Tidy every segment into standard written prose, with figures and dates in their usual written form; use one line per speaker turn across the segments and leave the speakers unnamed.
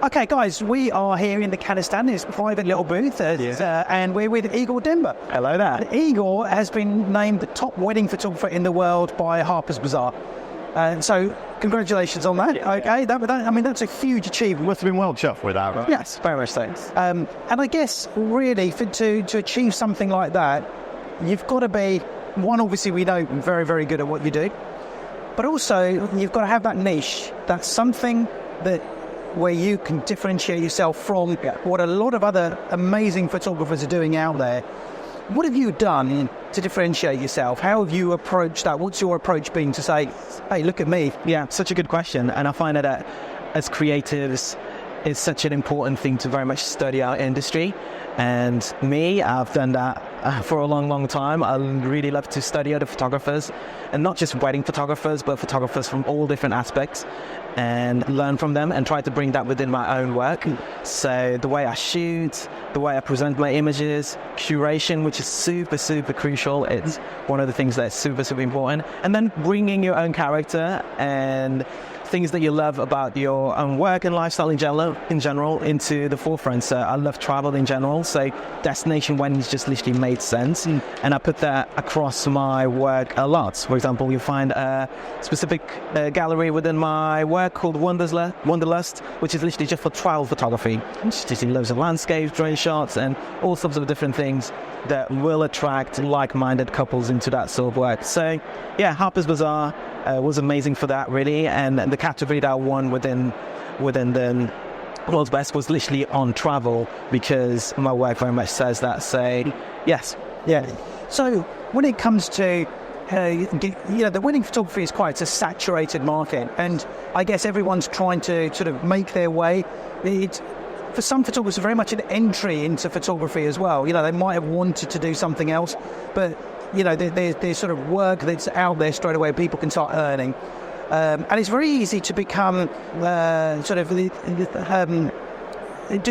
Okay, guys, we are here in the Kazakhstan, this private little booth, and we're with Igor Demba.
Hello there.
Igor has been named the top wedding photographer in the world by Harper's Bazaar. So, congratulations on that. Okay, that's a huge achievement.
Must have been well chuffed with that, right?
Yes, very much so. And I guess, really, to achieve something like that, you've got to be, one, obviously we know very, very good at what you do, but also you've got to have that niche, that's something that where you can differentiate yourself from what a lot of other amazing photographers are doing out there. What have you done to differentiate yourself? How have you approached that? What's your approach been to say, hey, look at me?
Yeah, such a good question. And I find that as creatives, it's such an important thing to very much study our industry. And me, I've done that for a long, long time. I really love to study other photographers, and not just wedding photographers, but photographers from all different aspects, and learn from them and try to bring that within my own work. So the way I shoot, the way I present my images, curation, which is super, super crucial. It's one of the things that's super, super important. And then bringing your own character and things that you love about your own work and lifestyle in general into the forefront. So I love travel in general, so destination weddings just literally made sense. And I put that across my work a lot. For example, you'll find a specific gallery within my work called Wanderlust, which is literally just for travel photography. Just in loads of landscapes, drone shots, and all sorts of different things that will attract like-minded couples into that sort of work. So yeah, Harper's Bazaar was amazing for that, really, and the category that I won within the World's Best was literally on travel, because my work very much says that. So yes.
Yeah. So when it comes to the wedding photography is it's a saturated market, and I guess everyone's trying to sort of make their way. For some photographers, very much an entry into photography as well. They might have wanted to do something else, but there's sort of work that's out there straight away people can start earning. And it's very easy to become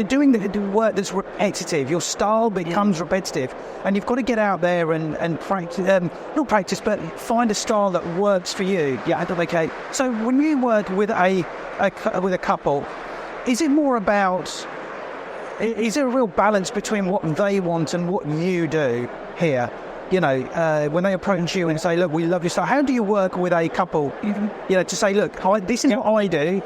doing the work that's repetitive. Your style becomes repetitive, and you've got to get out there and practice, not practice, but find a style that works for you. Yeah, okay. So when you work with a couple, is it more about, is there a real balance between what they want and what you do here? When they approach you and say, look, we love your style, how do you work with a couple, to say, look, this is what I do,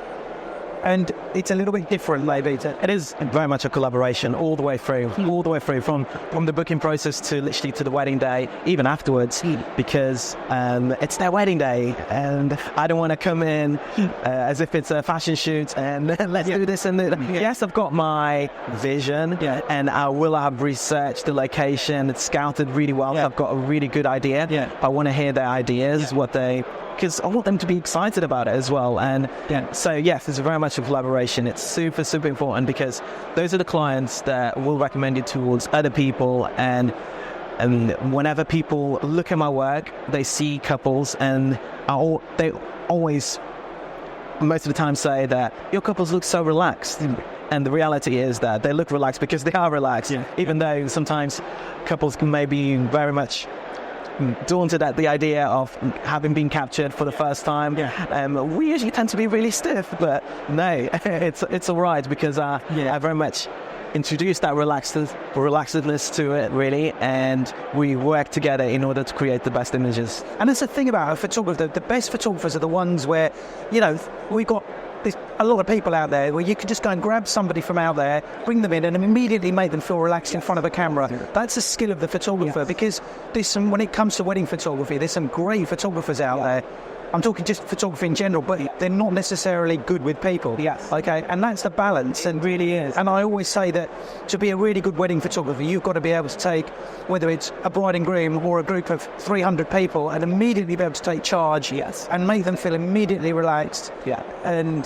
and it's a little bit different, maybe?
It is very much a collaboration all the way through from the booking process to literally to the wedding day, even afterwards, because it's their wedding day, and I don't want to come in as if it's a fashion shoot and let's do this and that. Yes, I've got my vision, and I will have researched the location, it's scouted really well. I've got a really good idea. I want to hear their ideas, because I want them to be excited about it as well. And so yes, it's very much a collaboration. It's super, super important, because those are the clients that will recommend you towards other people. And whenever people look at my work, they see couples, and they always, most of the time, say that your couples look so relaxed. And the reality is that they look relaxed because they are relaxed, even though sometimes couples can maybe very much daunted at the idea of having been captured for the first time. We usually tend to be really stiff, but no, it's all right, because I very much introduced that relaxedness to it, really, and we work together in order to create the best images.
And that's the thing about a photographer, the best photographers are the ones where, we've got a lot of people out there where you can just go and grab somebody from out there, bring them in, and immediately make them feel relaxed in front of a camera. That's a skill of the photographer, because when it comes to wedding photography, there's some great photographers out there. I'm talking just photography in general, but they're not necessarily good with people. Okay, and that's the balance.
It really is.
And I always say that to be a really good wedding photographer, you've got to be able to take, whether it's a bride and groom or a group of 300 people, and immediately be able to take charge and make them feel immediately relaxed. And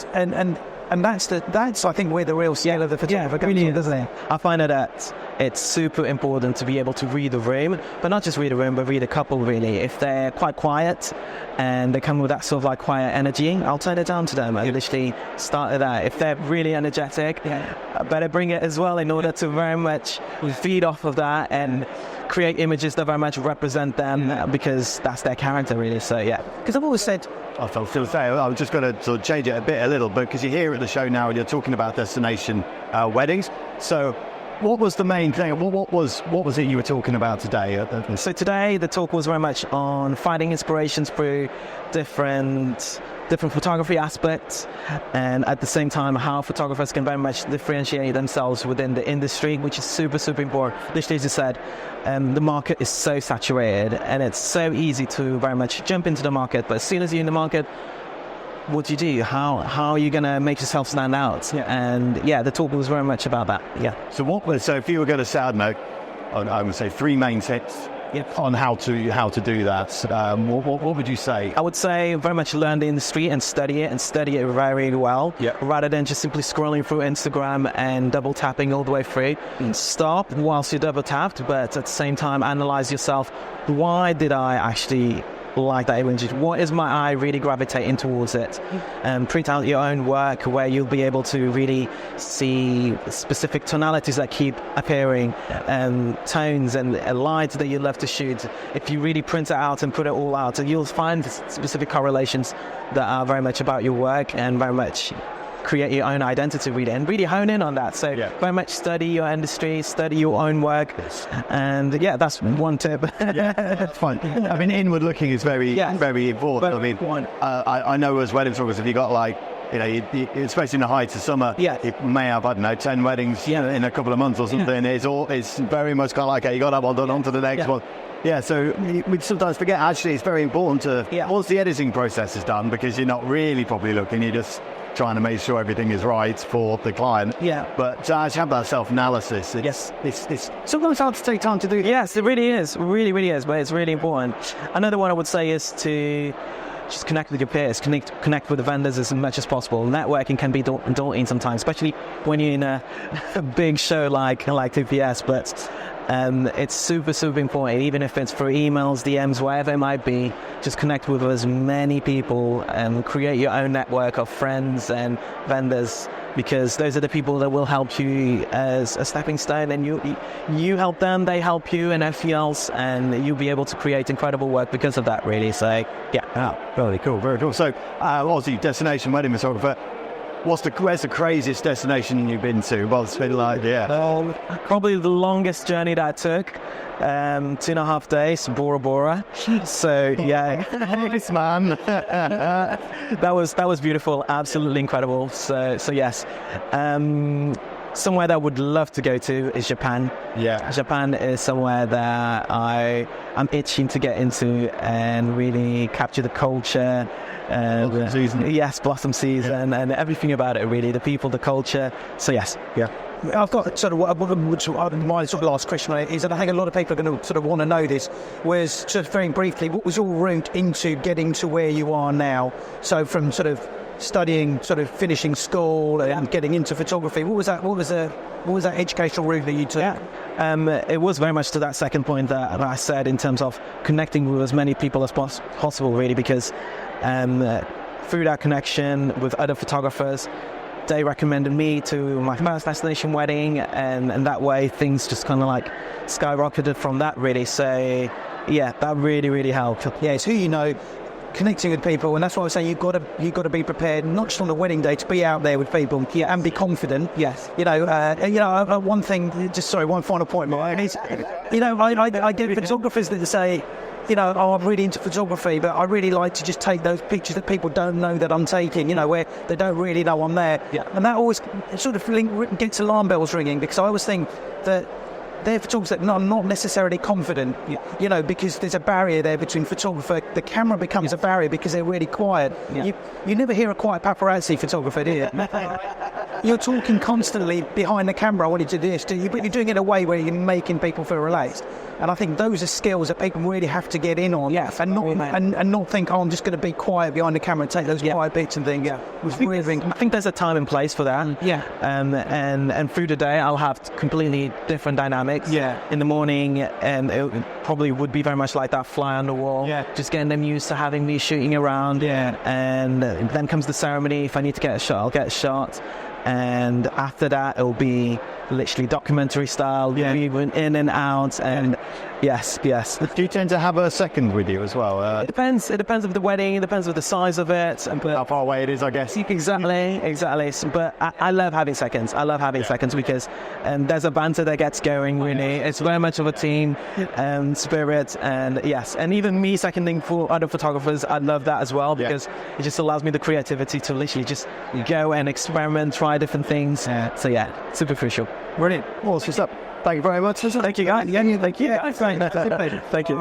that's I think where the real skill of the photographer comes in, doesn't it?
I find that it's super important to be able to read the room, but not just read the room, but read a couple really. If they're quite quiet and they come with that sort of like quiet energy, I'll turn it down to them and literally start at that. If they're really energetic, I better bring it as well in order to very much feed off of that and create images that very much represent them because that's their character really. So yeah, because I've always said,
I was still saying, I was just going to sort of change it a little bit because you're here at the show now and you're talking about destination weddings. So what was the main thing? What was it you were talking about today?
So today the talk was very much on finding inspirations through different photography aspects, and at the same time how photographers can very much differentiate themselves within the industry, which is super important. Literally, as you said, the market is so saturated and it's so easy to very much jump into the market, but as soon as you're in the market, what do? How are you going to make yourself stand out? And the talk was very much about that.
So if you were going to say, I don't know, I would say 3 main tips on how to do that, what would you say?
I would say very much learn the industry and study it very well, rather than just simply scrolling through Instagram and double tapping all the way through. Stop whilst you're double tapped, but at the same time analyze yourself. Why did I actually like that image? What is my eye really gravitating towards it? And print out your own work where you'll be able to really see specific tonalities that keep appearing, tones and lights that you love to shoot. If you really print it out and put it all out, you'll find specific correlations that are very much about your work and very much create your own identity really, and really hone in on that. So very much study your industry, study your own work, and that's one tip.
That's fine. I mean, inward looking is very important. I mean, I know as wedding photographers, if you got like, especially in the height of summer, you may have, 10 weddings in a couple of months or something. It's very much kind of like, okay, you got that one done, on to the next one. Yeah, so we sometimes forget, actually, it's very important to, once the editing process is done, because you're not really properly looking, you're just trying to make sure everything is right for the client. But to actually have that self-analysis, it's sometimes hard to take time to do.
Yes, it really is. It really is, but it's really important. Another one I would say is to just connect with your peers, connect with the vendors as much as possible. Networking can be daunting sometimes, especially when you're in a big show like 2PS, but it's super important, even if it's through emails, DMs, whatever it might be. Just connect with as many people and create your own network of friends and vendors, because those are the people that will help you as a stepping stone, and you help them, they help you, and everything else, and you'll be able to create incredible work because of that really. So
very cool. So obviously destination wedding photographer, where's the craziest destination you've been to? Well, it's been like,
probably the longest journey that I took, 2.5 days, Bora Bora. So
nice, man.
that was beautiful, absolutely incredible. So yes. Somewhere that I would love to go to is Japan. Japan is somewhere that I'm itching to get into and really capture the culture.
Blossom season.
Yes, blossom season and everything about it really, the people, the culture. So yes.
I've got sort of my sort of last question on it is, and I think a lot of people are going to sort of want to know this, was just very briefly, what was your route into getting to where you are now? So from sort of studying, sort of finishing school and getting into photography, what was that educational route that you took?
It was very much to that second point that I said, in terms of connecting with as many people as possible really, because through that connection with other photographers, they recommended me to my first destination wedding, and that way things just kind of like skyrocketed from that really. So that really helped.
It's who you know, connecting with people, and that's why I was saying you've got to be prepared, not just on the wedding day, to be out there with people, and be confident. One thing, one final point, Mark, is, I get photographers that say, I'm really into photography, but I really like to just take those pictures that people don't know that I'm taking, where they don't really know I'm there. And that always sort of gets alarm bells ringing, because I always think that they're photographers that are not necessarily confident, because there's a barrier there between photographer. The camera becomes a barrier because they're really quiet. You never hear a quiet paparazzi photographer, do you? you're talking constantly behind the camera. I want you to do this, but you're doing it in a way where you're making people feel relaxed. And I think those are skills that people really have to get in on, and not think, oh, I'm just going to be quiet behind the camera and take those quiet bits and things.
I think there's a time and place for that. And through the day, I'll have completely different dynamics. In the morning, and it probably would be very much like that fly on the wall. Just getting them used to having me shooting around. And then comes the ceremony. If I need to get a shot, I'll get a shot. And after that, it'll be literally documentary style, moving in and out, and yes.
Do you tend to have a second with you as well?
It depends of the wedding, it depends of the size of it. But
how far away it is, I guess.
Exactly. But I love having seconds. I love having seconds because there's a banter that gets going, really. It's very much of a team spirit, and and even me seconding for other photographers, I love that as well, because it just allows me the creativity to literally just go and experiment, try different things. So super crucial.
Brilliant. Awesome stuff. Thank you very much.
Thank you, guys.
Thank you.
Thank you.